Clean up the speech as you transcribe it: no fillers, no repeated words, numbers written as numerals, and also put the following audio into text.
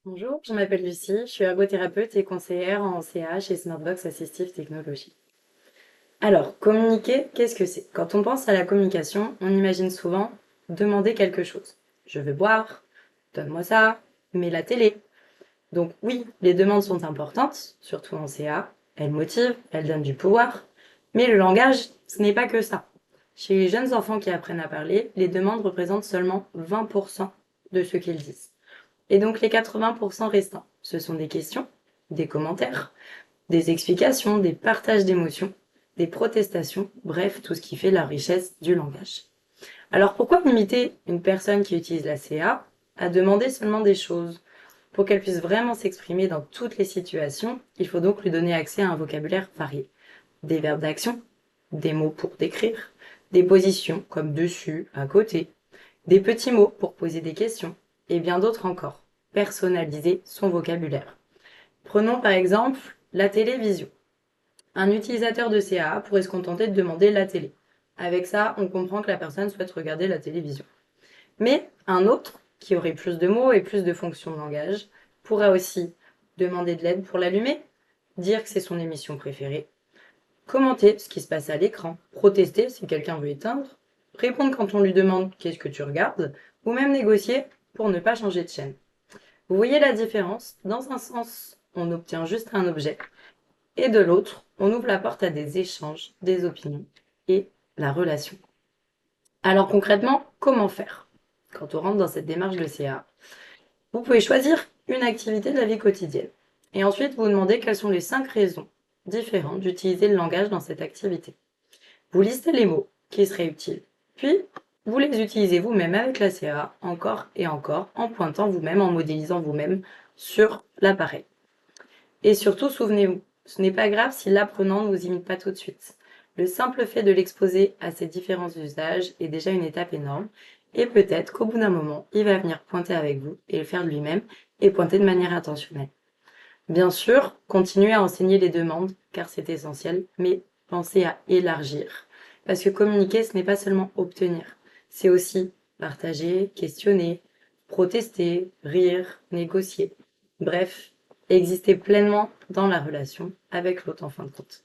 Bonjour, je m'appelle Lucie, je suis ergothérapeute et conseillère en CH et Smartbox Assistive Technologie. Alors, communiquer, qu'est-ce que c'est? Quand on pense à la communication, on imagine souvent demander quelque chose. Je veux boire, donne-moi ça, mets la télé. Donc oui, les demandes sont importantes, surtout en CA, elles motivent, elles donnent du pouvoir, mais le langage, ce n'est pas que ça. Chez les jeunes enfants qui apprennent à parler, les demandes représentent seulement 20% de ce qu'ils disent. Et donc les 80% restants, ce sont des questions, des commentaires, des explications, des partages d'émotions, des protestations, bref, tout ce qui fait la richesse du langage. Alors pourquoi limiter une personne qui utilise la CA à demander seulement des choses? Pour qu'elle puisse vraiment s'exprimer dans toutes les situations, il faut donc lui donner accès à un vocabulaire varié. Des verbes d'action, des mots pour décrire, des positions comme dessus, à côté, des petits mots pour poser des questions, et bien d'autres encore. Personnaliser son vocabulaire. Prenons par exemple la télévision. Un utilisateur de CAA pourrait se contenter de demander la télé. Avec ça, on comprend que la personne souhaite regarder la télévision. Mais un autre, qui aurait plus de mots et plus de fonctions de langage, pourra aussi demander de l'aide pour l'allumer, dire que c'est son émission préférée, commenter ce qui se passe à l'écran, protester si quelqu'un veut éteindre, répondre quand on lui demande qu'est-ce que tu regardes, ou même négocier pour ne pas changer de chaîne. Vous voyez la différence? Dans un sens, on obtient juste un objet, et de l'autre, on ouvre la porte à des échanges, des opinions et la relation. Alors concrètement, comment faire quand on rentre dans cette démarche de CA? Vous pouvez choisir une activité de la vie quotidienne et ensuite vous demandez quelles sont les 5 raisons différentes d'utiliser le langage dans cette activité. Vous listez les mots qui seraient utiles, puis vous les utilisez vous-même avec la CA encore et encore en pointant vous-même, en modélisant vous-même sur l'appareil. Et surtout, souvenez-vous, ce n'est pas grave si l'apprenant ne vous imite pas tout de suite. Le simple fait de l'exposer à ces différents usages est déjà une étape énorme, et peut-être qu'au bout d'un moment, il va venir pointer avec vous et le faire de lui-même, et pointer de manière intentionnelle. Bien sûr, continuez à enseigner les demandes, car c'est essentiel, mais pensez à élargir. Parce que communiquer, ce n'est pas seulement obtenir, c'est aussi partager, questionner, protester, rire, négocier. Bref, exister pleinement dans la relation avec l'autre en fin de compte.